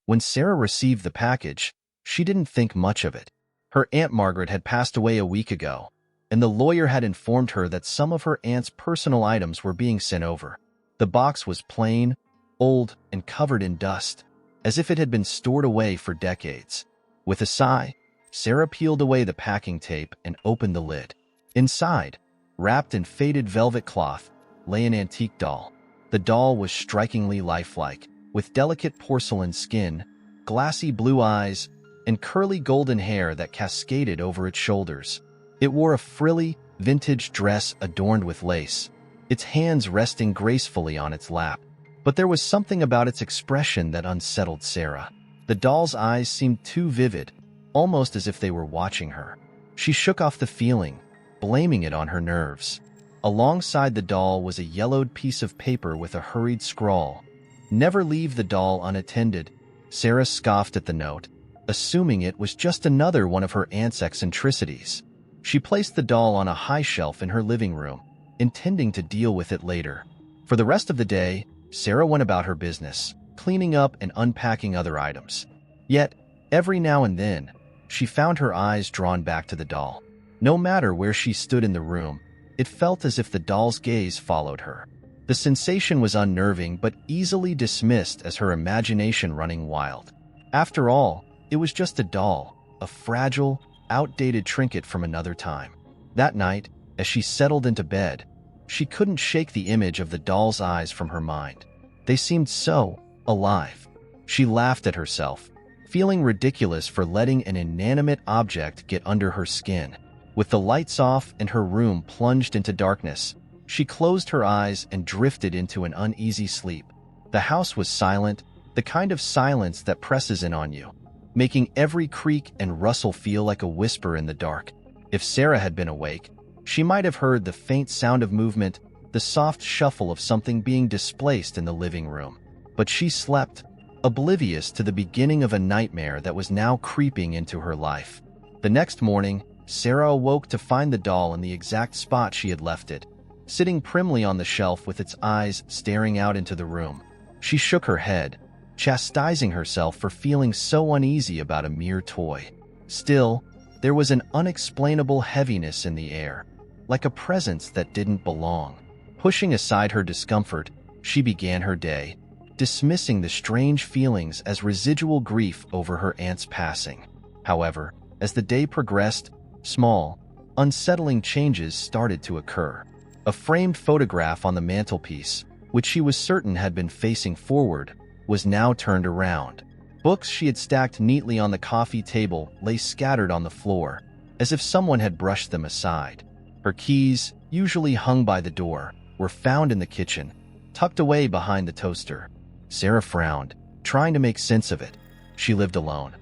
When Sarah received the package, she didn't think much of it. Her Aunt Margaret had passed away a week ago, and the lawyer had informed her that some of her aunt's personal items were being sent over. The box was plain, old, and covered in dust, as if it had been stored away for decades. With a sigh, Sarah peeled away the packing tape and opened the lid. Inside, wrapped in faded velvet cloth, lay an antique doll. The doll was strikingly lifelike, with delicate porcelain skin, glassy blue eyes, and curly golden hair that cascaded over its shoulders. It wore a frilly, vintage dress adorned with lace, its hands resting gracefully on its lap. But there was something about its expression that unsettled Sarah. The doll's eyes seemed too vivid, almost as if they were watching her. She shook off the feeling, blaming it on her nerves. Alongside the doll was a yellowed piece of paper with a hurried scrawl. "Never leave the doll unattended." Sarah scoffed at the note, assuming it was just another one of her aunt's eccentricities. She placed the doll on a high shelf in her living room, intending to deal with it later. For the rest of the day, Sarah went about her business, cleaning up and unpacking other items. Yet, every now and then, she found her eyes drawn back to the doll. No matter where she stood in the room, it felt as if the doll's gaze followed her. The sensation was unnerving but easily dismissed as her imagination running wild. After all, it was just a doll, a fragile, outdated trinket from another time. That night, as she settled into bed, she couldn't shake the image of the doll's eyes from her mind. They seemed so alive. She laughed at herself, feeling ridiculous for letting an inanimate object get under her skin. With the lights off and her room plunged into darkness, she closed her eyes and drifted into an uneasy sleep. The house was silent, the kind of silence that presses in on you, making every creak and rustle feel like a whisper in the dark. If Sarah had been awake, she might have heard the faint sound of movement, the soft shuffle of something being displaced in the living room. But she slept, oblivious to the beginning of a nightmare that was now creeping into her life. The next morning, Sarah awoke to find the doll in the exact spot she had left it, sitting primly on the shelf with its eyes staring out into the room. She shook her head, chastising herself for feeling so uneasy about a mere toy. Still, there was an unexplainable heaviness in the air, like a presence that didn't belong. Pushing aside her discomfort, she began her day, dismissing the strange feelings as residual grief over her aunt's passing. However, as the day progressed, small, unsettling changes started to occur. A framed photograph on the mantelpiece, which she was certain had been facing forward, was now turned around. Books she had stacked neatly on the coffee table lay scattered on the floor, as if someone had brushed them aside. Her keys, usually hung by the door, were found in the kitchen, tucked away behind the toaster. Sarah frowned, trying to make sense of it. She lived alone.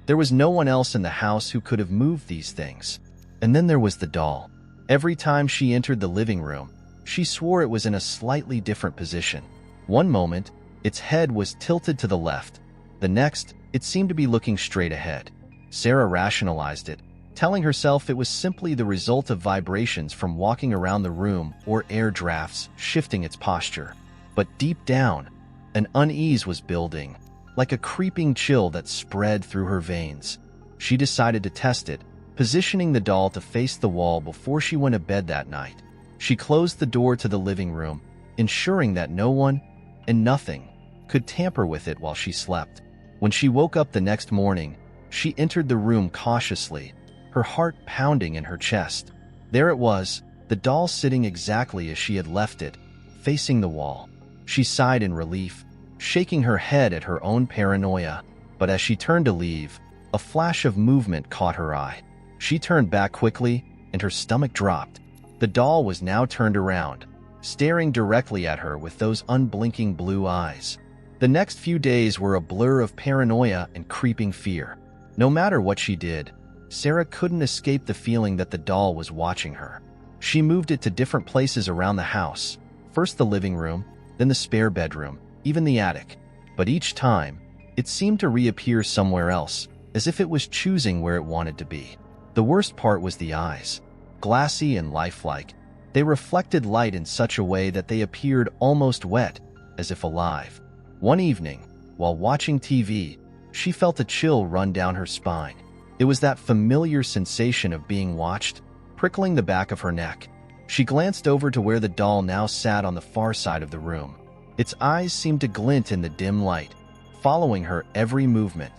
There was no one else in the house who could have moved these things. And then there was the doll. Every time she entered the living room, she swore it was in a slightly different position. One moment, its head was tilted to the left. The next, it seemed to be looking straight ahead. Sarah rationalized it, telling herself it was simply the result of vibrations from walking around the room or air drafts shifting its posture. But deep down, an unease was building, like a creeping chill that spread through her veins. She decided to test it, positioning the doll to face the wall before she went to bed that night. She closed the door to the living room, ensuring that no one and nothing could tamper with it while she slept. When she woke up the next morning, she entered the room cautiously, her heart pounding in her chest. There it was, the doll sitting exactly as she had left it, facing the wall. She sighed in relief, shaking her head at her own paranoia. But as she turned to leave, a flash of movement caught her eye. She turned back quickly, and her stomach dropped. The doll was now turned around, staring directly at her with those unblinking blue eyes. The next few days were a blur of paranoia and creeping fear. No matter what she did, Sarah couldn't escape the feeling that the doll was watching her. She moved it to different places around the house, first the living room, then the spare bedroom, even the attic. But each time, it seemed to reappear somewhere else, as if it was choosing where it wanted to be. The worst part was the eyes. Glassy and lifelike, they reflected light in such a way that they appeared almost wet, as if alive. One evening, while watching TV, She felt a chill run down her spine. It was that familiar sensation of being watched, prickling the back of her neck. She glanced over to where the doll now sat on the far side of the room. Its eyes seemed to glint in the dim light, following her every movement.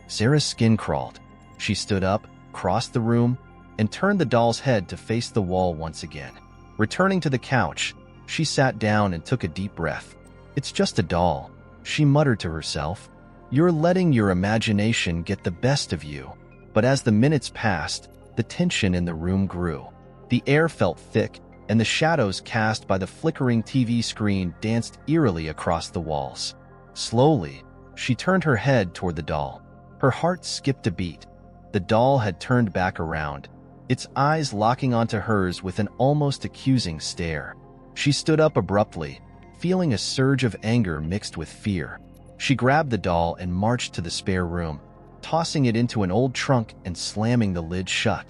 Sarah's skin crawled. She stood up, crossed the room, and turned the doll's head to face the wall once again. Returning to the couch, she sat down and took a deep breath. "It's just a doll," she muttered to herself. "You're letting your imagination get the best of you." But as the minutes passed, the tension in the room grew. The air felt thick, and the shadows cast by the flickering TV screen danced eerily across the walls. Slowly, she turned her head toward the doll. Her heart skipped a beat. The doll had turned back around, its eyes locking onto hers with an almost accusing stare. She stood up abruptly, feeling a surge of anger mixed with fear. She grabbed the doll and marched to the spare room, tossing it into an old trunk and slamming the lid shut.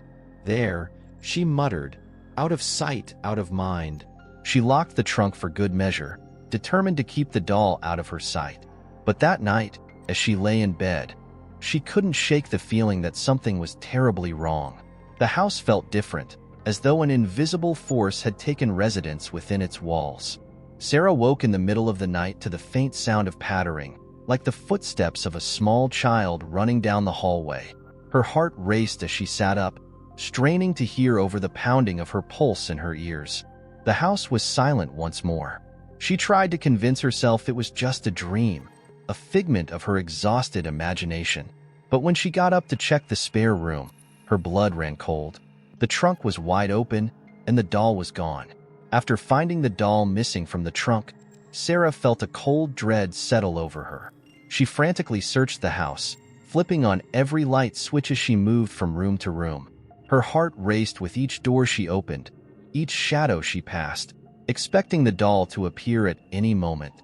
"There," she muttered, "out of sight, out of mind." She locked the trunk for good measure, determined to keep the doll out of her sight. But that night, as she lay in bed, she couldn't shake the feeling that something was terribly wrong. The house felt different, as though an invisible force had taken residence within its walls. Sarah woke in the middle of the night to the faint sound of pattering, like the footsteps of a small child running down the hallway. Her heart raced as she sat up, straining to hear over the pounding of her pulse in her ears. The house was silent once more. She tried to convince herself it was just a dream, a figment of her exhausted imagination. But when she got up to check the spare room, her blood ran cold. The trunk was wide open, and the doll was gone. After finding the doll missing from the trunk, Sarah felt a cold dread settle over her. She frantically searched the house, flipping on every light switch as she moved from room to room. Her heart raced with each door she opened, each shadow she passed, expecting the doll to appear at any moment.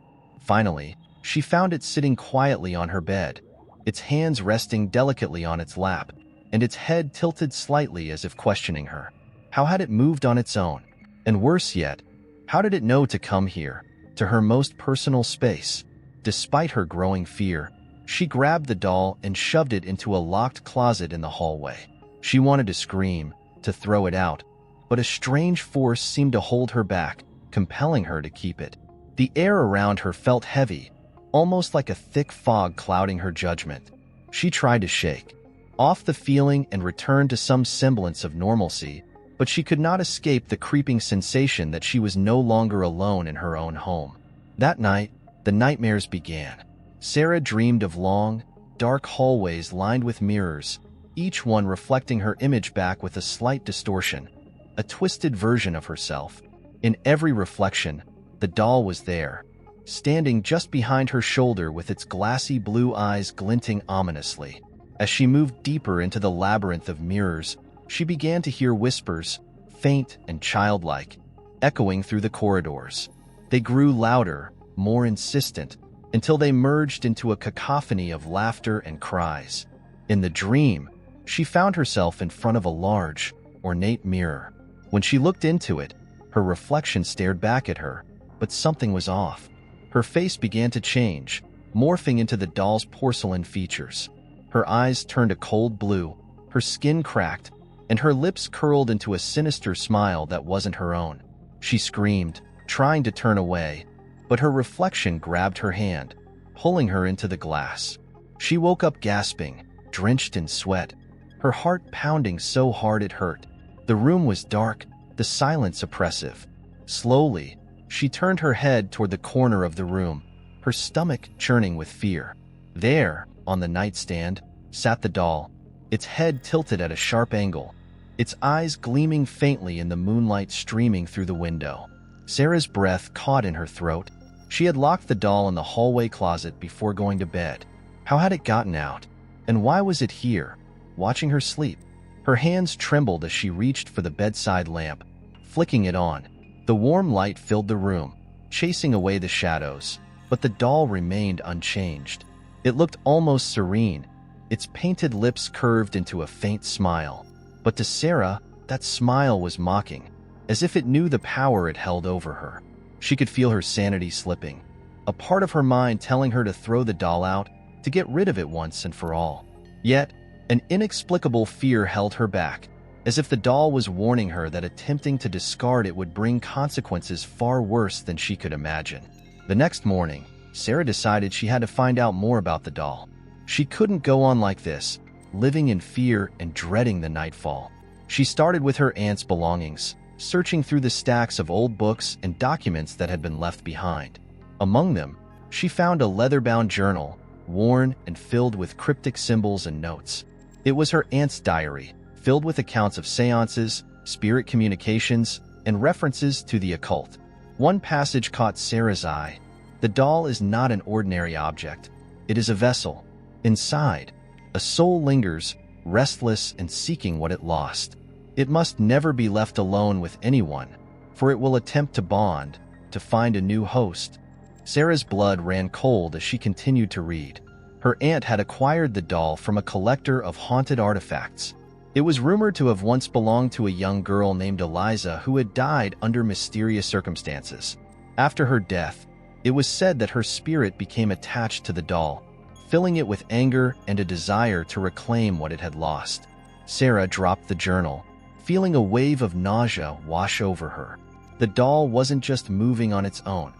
Finally, she found it sitting quietly on her bed, its hands resting delicately on its lap, and its head tilted slightly as if questioning her. How had it moved on its own? And worse yet, how did it know to come here, to her most personal space? Despite her growing fear, she grabbed the doll and shoved it into a locked closet in the hallway. She wanted to scream, to throw it out, but a strange force seemed to hold her back, compelling her to keep it. The air around her felt heavy, almost like a thick fog clouding her judgment. She tried to shake off the feeling and return to some semblance of normalcy, but she could not escape the creeping sensation that she was no longer alone in her own home. That night, the nightmares began. Sarah dreamed of long, dark hallways lined with mirrors, each one reflecting her image back with a slight distortion, a twisted version of herself. In every reflection, the doll was there, standing just behind her shoulder with its glassy blue eyes glinting ominously. As she moved deeper into the labyrinth of mirrors, she began to hear whispers, faint and childlike, echoing through the corridors. They grew louder, more insistent, until they merged into a cacophony of laughter and cries. In the dream, she found herself in front of a large, ornate mirror. When she looked into it, her reflection stared back at her, but something was off. Her face began to change, morphing into the doll's porcelain features. Her eyes turned a cold blue, her skin cracked, and her lips curled into a sinister smile that wasn't her own. She screamed, trying to turn away, but her reflection grabbed her hand, pulling her into the glass. She woke up gasping, drenched in sweat, her heart pounding so hard it hurt. The room was dark, the silence oppressive. Slowly, she turned her head toward the corner of the room, her stomach churning with fear. There, on the nightstand, sat the doll, its head tilted at a sharp angle, its eyes gleaming faintly in the moonlight streaming through the window. Sarah's breath caught in her throat. She had locked the doll in the hallway closet before going to bed. How had it gotten out? And why was it here, watching her sleep? Her hands trembled as she reached for the bedside lamp, flicking it on. The warm light filled the room, chasing away the shadows, but the doll remained unchanged. It looked almost serene, its painted lips curved into a faint smile. But to Sarah, that smile was mocking, as if it knew the power it held over her. She could feel her sanity slipping, a part of her mind telling her to throw the doll out, to get rid of it once and for all. Yet, an inexplicable fear held her back, as if the doll was warning her that attempting to discard it would bring consequences far worse than she could imagine. The next morning, Sarah decided she had to find out more about the doll. She couldn't go on like this, living in fear and dreading the nightfall. She started with her aunt's belongings, searching through the stacks of old books and documents that had been left behind. Among them, she found a leather-bound journal, worn and filled with cryptic symbols and notes. It was her aunt's diary, filled with accounts of seances, spirit communications, and references to the occult. One passage caught Sarah's eye. The doll is not an ordinary object. It is a vessel. Inside, a soul lingers, restless and seeking what it lost. It must never be left alone with anyone, for it will attempt to bond, to find a new host. Sarah's blood ran cold as she continued to read. Her aunt had acquired the doll from a collector of haunted artifacts. It was rumored to have once belonged to a young girl named Eliza who had died under mysterious circumstances. After her death, it was said that her spirit became attached to the doll, filling it with anger and a desire to reclaim what it had lost. Sarah dropped the journal, feeling a wave of nausea wash over her. The doll wasn't just moving on its own.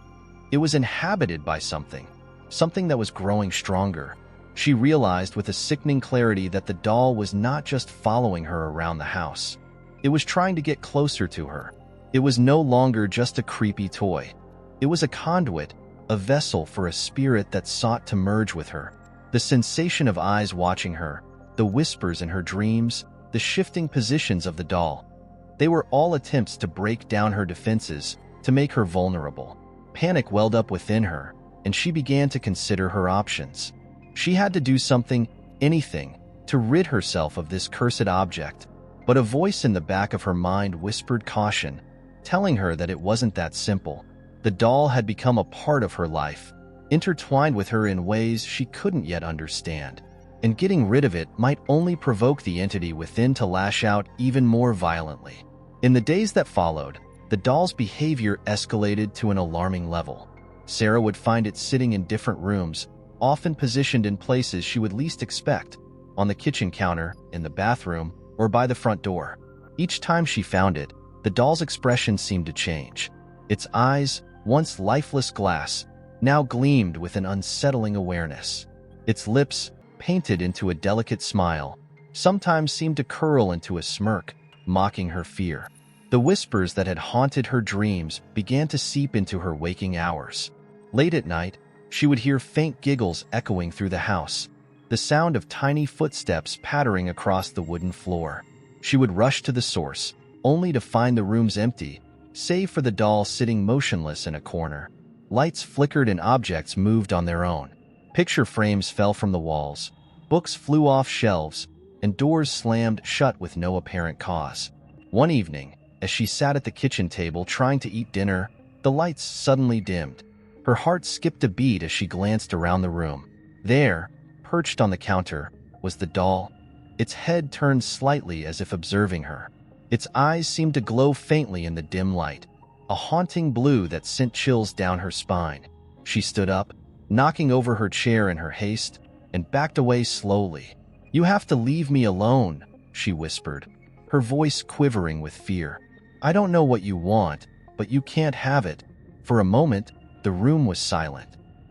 It was inhabited by something that was growing stronger. She realized with a sickening clarity that the doll was not just following her around the house. It was trying to get closer to her. It was no longer just a creepy toy. It was a conduit, a vessel for a spirit that sought to merge with her. The sensation of eyes watching her, the whispers in her dreams, the shifting positions of the doll. They were all attempts to break down her defenses, to make her vulnerable. Panic welled up within her, and she began to consider her options. She had to do something, anything, to rid herself of this cursed object. But a voice in the back of her mind whispered caution, telling her that it wasn't that simple. The doll had become a part of her life, intertwined with her in ways she couldn't yet understand. And getting rid of it might only provoke the entity within to lash out even more violently. In the days that followed, the doll's behavior escalated to an alarming level. Sarah would find it sitting in different rooms, often positioned in places she would least expect, on the kitchen counter, in the bathroom, or by the front door. Each time she found it, the doll's expression seemed to change. Its eyes, once lifeless glass, now gleamed with an unsettling awareness. Its lips, painted into a delicate smile, sometimes seemed to curl into a smirk, mocking her fear. The whispers that had haunted her dreams began to seep into her waking hours. Late at night, she would hear faint giggles echoing through the house, the sound of tiny footsteps pattering across the wooden floor. She would rush to the source, only to find the rooms empty, save for the doll sitting motionless in a corner. Lights flickered and objects moved on their own. Picture frames fell from the walls, books flew off shelves, and doors slammed shut with no apparent cause. One evening, as she sat at the kitchen table trying to eat dinner, the lights suddenly dimmed. Her heart skipped a beat as she glanced around the room. There, perched on the counter, was the doll, its head turned slightly as if observing her. Its eyes seemed to glow faintly in the dim light, a haunting blue that sent chills down her spine. She stood up, knocking over her chair in her haste, and backed away slowly. "You have to leave me alone," she whispered, her voice quivering with fear. "I don't know what you want, but you can't have it." For a moment, the room was silent.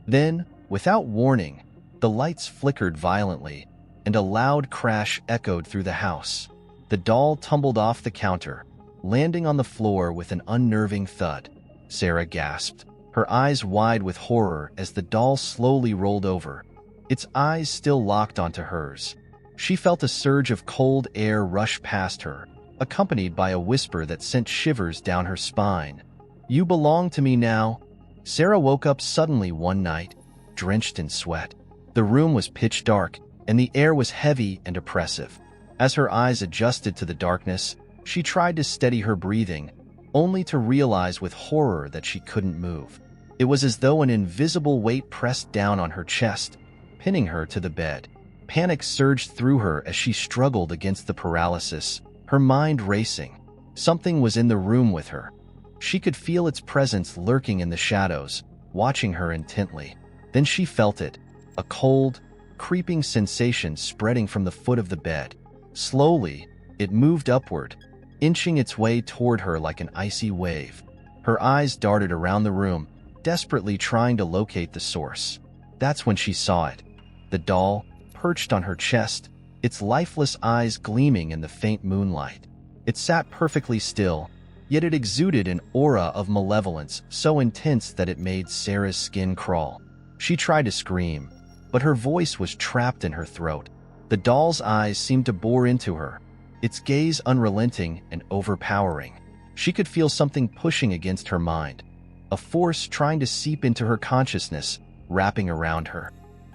Then, without warning, the lights flickered violently, and a loud crash echoed through the house. The doll tumbled off the counter, landing on the floor with an unnerving thud. Sarah gasped, her eyes wide with horror as the doll slowly rolled over, its eyes still locked onto hers. She felt a surge of cold air rush past her, accompanied by a whisper that sent shivers down her spine. "You belong to me now." Sarah woke up suddenly one night, drenched in sweat. The room was pitch dark, and the air was heavy and oppressive. As her eyes adjusted to the darkness, she tried to steady her breathing, only to realize with horror that she couldn't move. It was as though an invisible weight pressed down on her chest, pinning her to the bed. Panic surged through her as she struggled against the paralysis, her mind racing. Something was in the room with her. She could feel its presence lurking in the shadows, watching her intently. Then she felt it, a cold, creeping sensation spreading from the foot of the bed. Slowly, it moved upward, inching its way toward her like an icy wave. Her eyes darted around the room, desperately trying to locate the source. That's when she saw it. The doll, perched on her chest, its lifeless eyes gleaming in the faint moonlight. It sat perfectly still, yet it exuded an aura of malevolence so intense that it made Sarah's skin crawl. She tried to scream, but her voice was trapped in her throat. The doll's eyes seemed to bore into her, its gaze unrelenting and overpowering. She could feel something pushing against her mind, a force trying to seep into her consciousness, wrapping around her.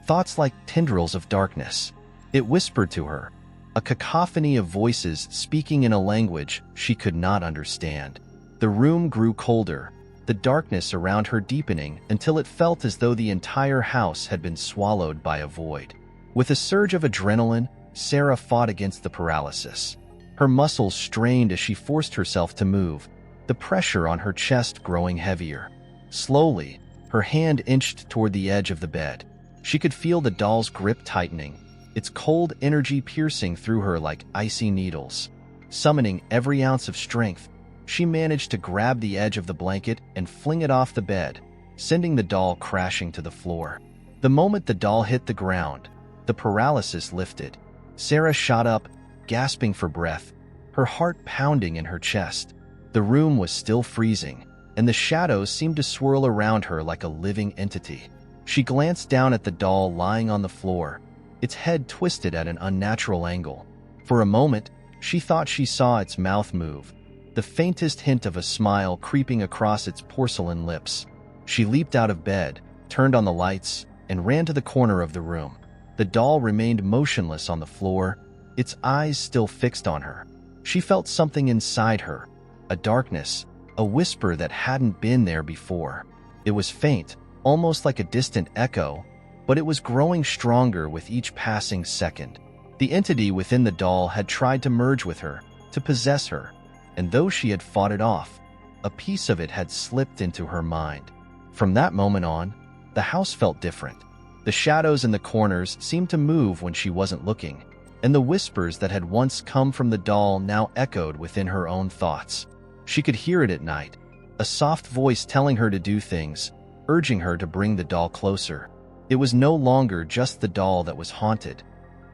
Thoughts like tendrils of darkness. It whispered to her, a cacophony of voices speaking in a language she could not understand. The room grew colder, the darkness around her deepening until it felt as though the entire house had been swallowed by a void. With a surge of adrenaline, Sarah fought against the paralysis. Her muscles strained as she forced herself to move, the pressure on her chest growing heavier. Slowly, her hand inched toward the edge of the bed. She could feel the doll's grip tightening, its cold energy piercing through her like icy needles. Summoning every ounce of strength, she managed to grab the edge of the blanket and fling it off the bed, sending the doll crashing to the floor. The moment the doll hit the ground, the paralysis lifted. Sarah shot up, gasping for breath, her heart pounding in her chest. The room was still freezing, and the shadows seemed to swirl around her like a living entity. She glanced down at the doll lying on the floor, its head twisted at an unnatural angle. For a moment, she thought she saw its mouth move, the faintest hint of a smile creeping across its porcelain lips. She leaped out of bed, turned on the lights, and ran to the corner of the room. The doll remained motionless on the floor, its eyes still fixed on her. She felt something inside her, a darkness, a whisper that hadn't been there before. It was faint, almost like a distant echo, but it was growing stronger with each passing second. The entity within the doll had tried to merge with her, to possess her, and though she had fought it off, a piece of it had slipped into her mind. From that moment on, the house felt different. The shadows in the corners seemed to move when she wasn't looking, and the whispers that had once come from the doll now echoed within her own thoughts. She could hear it at night, a soft voice telling her to do things, urging her to bring the doll closer. It was no longer just the doll that was haunted.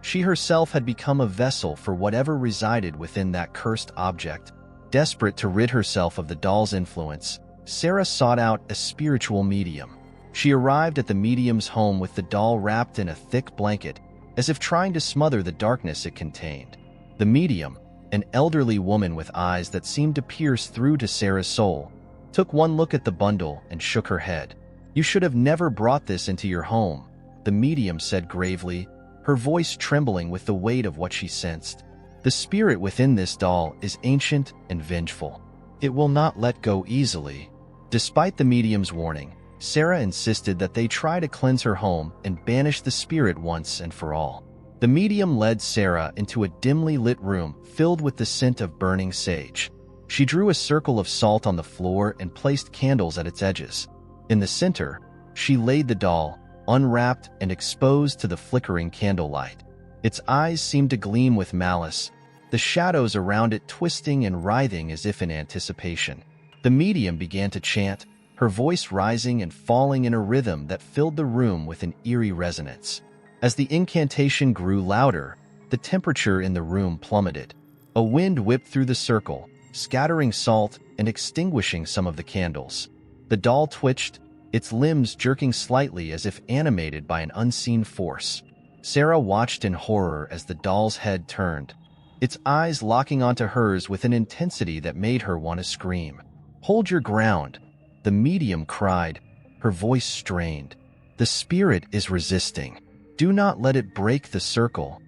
She herself had become a vessel for whatever resided within that cursed object. Desperate to rid herself of the doll's influence, Sarah sought out a spiritual medium. She arrived at the medium's home with the doll wrapped in a thick blanket, as if trying to smother the darkness it contained. The medium, an elderly woman with eyes that seemed to pierce through to Sarah's soul, took one look at the bundle and shook her head. "You should have never brought this into your home," the medium said gravely, her voice trembling with the weight of what she sensed. "The spirit within this doll is ancient and vengeful. It will not let go easily." Despite the medium's warning, Sarah insisted that they try to cleanse her home and banish the spirit once and for all. The medium led Sarah into a dimly lit room filled with the scent of burning sage. She drew a circle of salt on the floor and placed candles at its edges. In the center, she laid the doll, unwrapped and exposed to the flickering candlelight. Its eyes seemed to gleam with malice, the shadows around it twisting and writhing as if in anticipation. The medium began to chant, her voice rising and falling in a rhythm that filled the room with an eerie resonance. As the incantation grew louder, the temperature in the room plummeted. A wind whipped through the circle, scattering salt and extinguishing some of the candles. The doll twitched, its limbs jerking slightly as if animated by an unseen force. Sarah watched in horror as the doll's head turned, its eyes locking onto hers with an intensity that made her want to scream. "Hold your ground," the medium cried, her voice strained. "The spirit is resisting. Do not let it break the circle."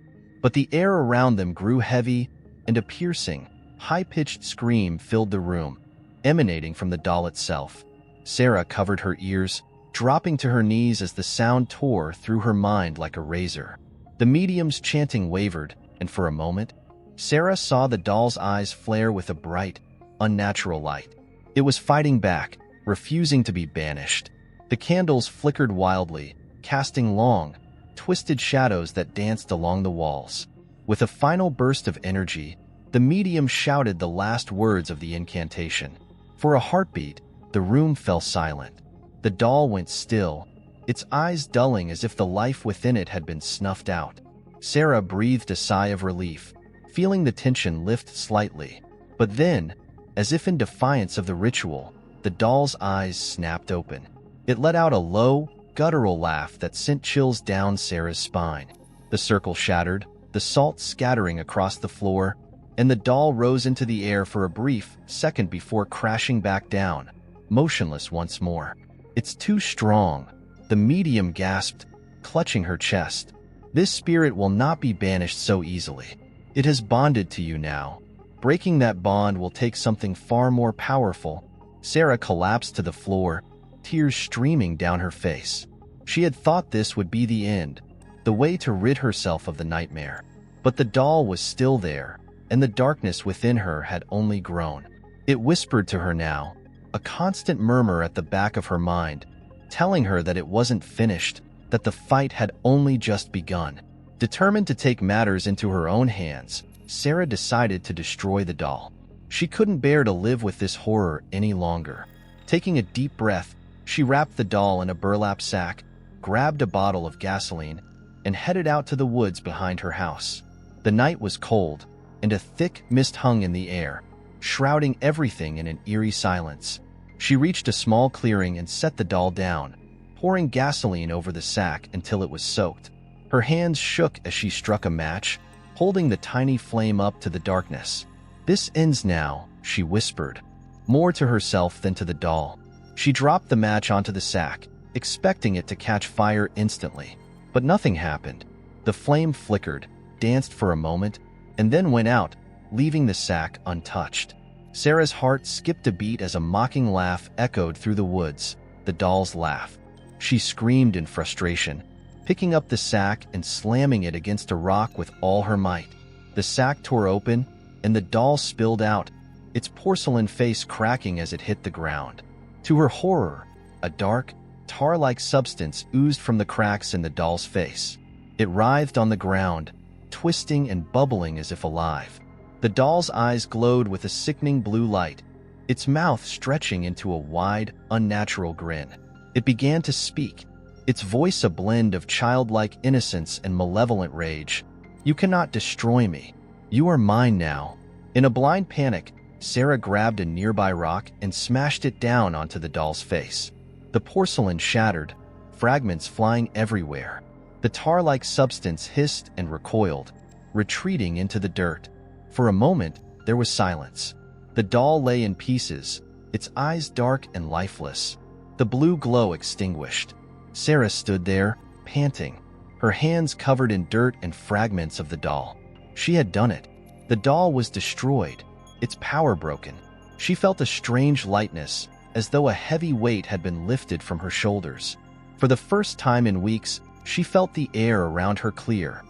But the air around them grew heavy, and a piercing, high-pitched scream filled the room, emanating from the doll itself. Sarah covered her ears, dropping to her knees as the sound tore through her mind like a razor. The medium's chanting wavered, and for a moment, Sarah saw the doll's eyes flare with a bright, unnatural light. It was fighting back, refusing to be banished. The candles flickered wildly, casting long, twisted shadows that danced along the walls. With a final burst of energy, the medium shouted the last words of the incantation. For a heartbeat, the room fell silent. The doll went still, its eyes dulling as if the life within it had been snuffed out. Sarah breathed a sigh of relief, feeling the tension lift slightly. But then, as if in defiance of the ritual, the doll's eyes snapped open. It let out a low, guttural laugh that sent chills down Sarah's spine. The circle shattered, the salt scattering across the floor, and the doll rose into the air for a brief second before crashing back down, motionless once more. "It's too strong," the medium gasped, clutching her chest. "This spirit will not be banished so easily. It has bonded to you now. Breaking that bond will take something far more powerful." Sarah collapsed to the floor, tears streaming down her face. She had thought this would be the end, the way to rid herself of the nightmare. But the doll was still there, and the darkness within her had only grown. It whispered to her now, a constant murmur at the back of her mind, telling her that it wasn't finished, that the fight had only just begun. Determined to take matters into her own hands, Sarah decided to destroy the doll. She couldn't bear to live with this horror any longer. Taking a deep breath, she wrapped the doll in a burlap sack, grabbed a bottle of gasoline, and headed out to the woods behind her house. The night was cold, and a thick mist hung in the air, shrouding everything in an eerie silence. She reached a small clearing and set the doll down, pouring gasoline over the sack until it was soaked. Her hands shook as she struck a match, holding the tiny flame up to the darkness. "This ends now," she whispered, more to herself than to the doll. She dropped the match onto the sack, expecting it to catch fire instantly. But nothing happened. The flame flickered, danced for a moment, and then went out, leaving the sack untouched. Sarah's heart skipped a beat as a mocking laugh echoed through the woods, the doll's laugh. She screamed in frustration, picking up the sack and slamming it against a rock with all her might. The sack tore open, and the doll spilled out, its porcelain face cracking as it hit the ground. To her horror, a dark, tar-like substance oozed from the cracks in the doll's face. It writhed on the ground, twisting and bubbling as if alive. The doll's eyes glowed with a sickening blue light, its mouth stretching into a wide, unnatural grin. It began to speak, its voice a blend of childlike innocence and malevolent rage. "You cannot destroy me. You are mine now." In a blind panic, Sarah grabbed a nearby rock and smashed it down onto the doll's face. The porcelain shattered, fragments flying everywhere. The tar-like substance hissed and recoiled, retreating into the dirt. For a moment, there was silence. The doll lay in pieces, its eyes dark and lifeless, the blue glow extinguished. Sarah stood there, panting, her hands covered in dirt and fragments of the doll. She had done it. The doll was destroyed, its power broken. She felt a strange lightness, as though a heavy weight had been lifted from her shoulders. For the first time in weeks, she felt the air around her clear,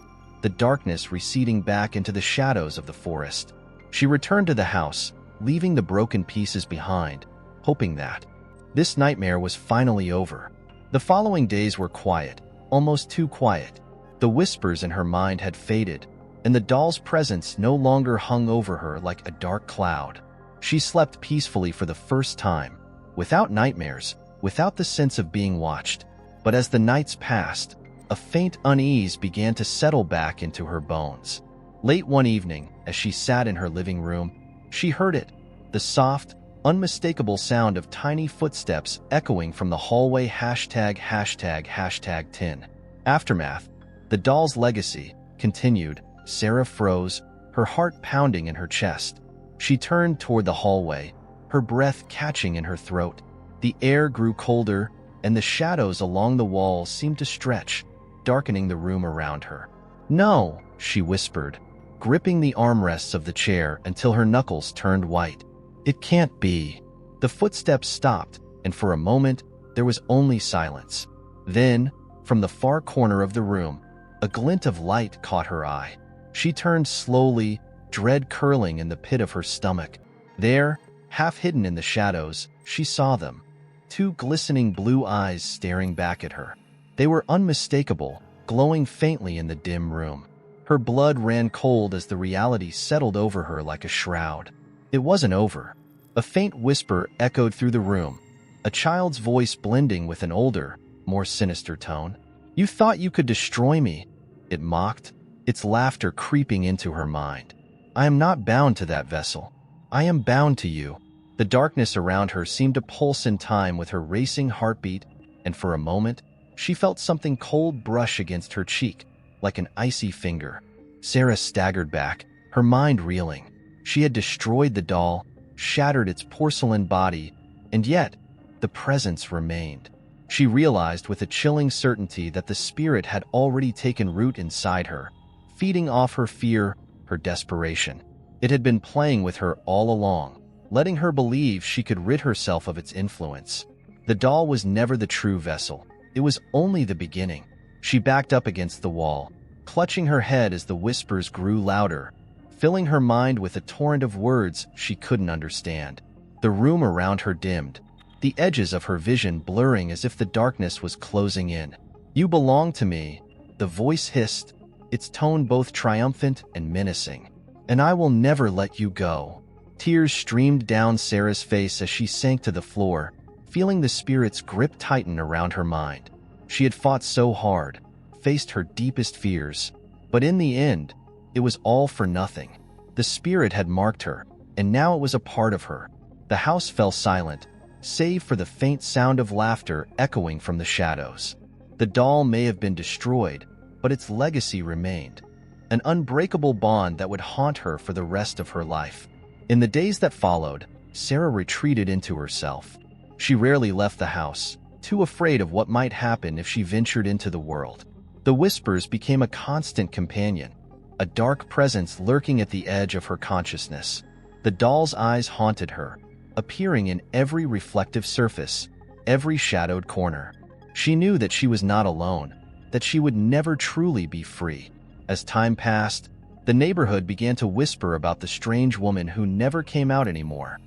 the darkness receding back into the shadows of the forest. She returned to the house, leaving the broken pieces behind, hoping that this nightmare was finally over. The following days were quiet, almost too quiet. The whispers in her mind had faded, and the doll's presence no longer hung over her like a dark cloud. She slept peacefully for the first time, without nightmares, without the sense of being watched. But as the nights passed, a faint unease began to settle back into her bones. Late one evening, as she sat in her living room, she heard it, the soft, unmistakable sound of tiny footsteps echoing from the hallway ####10. Aftermath, the doll's legacy, continued. Sarah froze, her heart pounding in her chest. She turned toward the hallway, her breath catching in her throat. The air grew colder, and the shadows along the walls seemed to stretch, darkening the room around her. "No," she whispered, gripping the armrests of the chair until her knuckles turned white. "It can't be." The footsteps stopped, and for a moment, there was only silence. Then, from the far corner of the room, a glint of light caught her eye. She turned slowly, dread curling in the pit of her stomach. There, half hidden in the shadows, she saw them. Two glistening blue eyes staring back at her. They were unmistakable, glowing faintly in the dim room. Her blood ran cold as the reality settled over her like a shroud. It wasn't over. A faint whisper echoed through the room, a child's voice blending with an older, more sinister tone. "You thought you could destroy me," it mocked, its laughter creeping into her mind. "I am not bound to that vessel. I am bound to you." The darkness around her seemed to pulse in time with her racing heartbeat, and for a moment, she felt something cold brush against her cheek, like an icy finger. Sarah staggered back, her mind reeling. She had destroyed the doll, shattered its porcelain body, and yet, the presence remained. She realized with a chilling certainty that the spirit had already taken root inside her, feeding off her fear, her desperation. It had been playing with her all along, letting her believe she could rid herself of its influence. The doll was never the true vessel. It was only the beginning. She backed up against the wall, clutching her head as the whispers grew louder, filling her mind with a torrent of words she couldn't understand. The room around her dimmed, the edges of her vision blurring as if the darkness was closing in. "You belong to me," the voice hissed, its tone both triumphant and menacing. "And I will never let you go." Tears streamed down Sarah's face as she sank to the floor, feeling the spirit's grip tighten around her mind. She had fought so hard, faced her deepest fears, but in the end, it was all for nothing. The spirit had marked her, and now it was a part of her. The house fell silent, save for the faint sound of laughter echoing from the shadows. The doll may have been destroyed, but its legacy remained, an unbreakable bond that would haunt her for the rest of her life. In the days that followed, Sarah retreated into herself. She rarely left the house, too afraid of what might happen if she ventured into the world. The whispers became a constant companion, a dark presence lurking at the edge of her consciousness. The doll's eyes haunted her, appearing in every reflective surface, every shadowed corner. She knew that she was not alone, that she would never truly be free. As time passed, the neighborhood began to whisper about the strange woman who never came out anymore,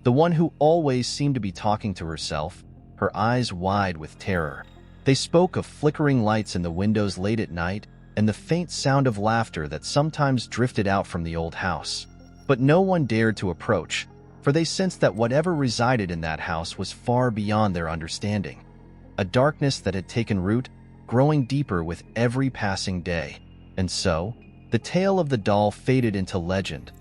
the one who always seemed to be talking to herself, her eyes wide with terror. They spoke of flickering lights in the windows late at night and the faint sound of laughter that sometimes drifted out from the old house. But no one dared to approach, for they sensed that whatever resided in that house was far beyond their understanding. A darkness that had taken root, growing deeper with every passing day. And so, the tale of the doll faded into legend,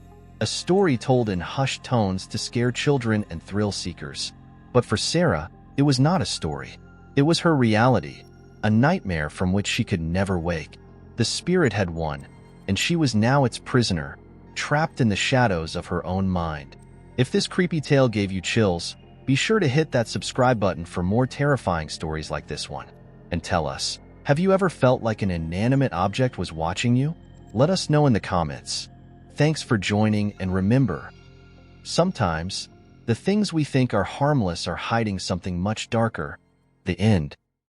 a story told in hushed tones to scare children and thrill seekers. But for Sarah, it was not a story. It was her reality, a nightmare from which she could never wake. The spirit had won, and she was now its prisoner, trapped in the shadows of her own mind. If this creepy tale gave you chills, be sure to hit that subscribe button for more terrifying stories like this one. And tell us, have you ever felt like an inanimate object was watching you? Let us know in the comments. Thanks for joining, and remember, sometimes, the things we think are harmless are hiding something much darker. The end.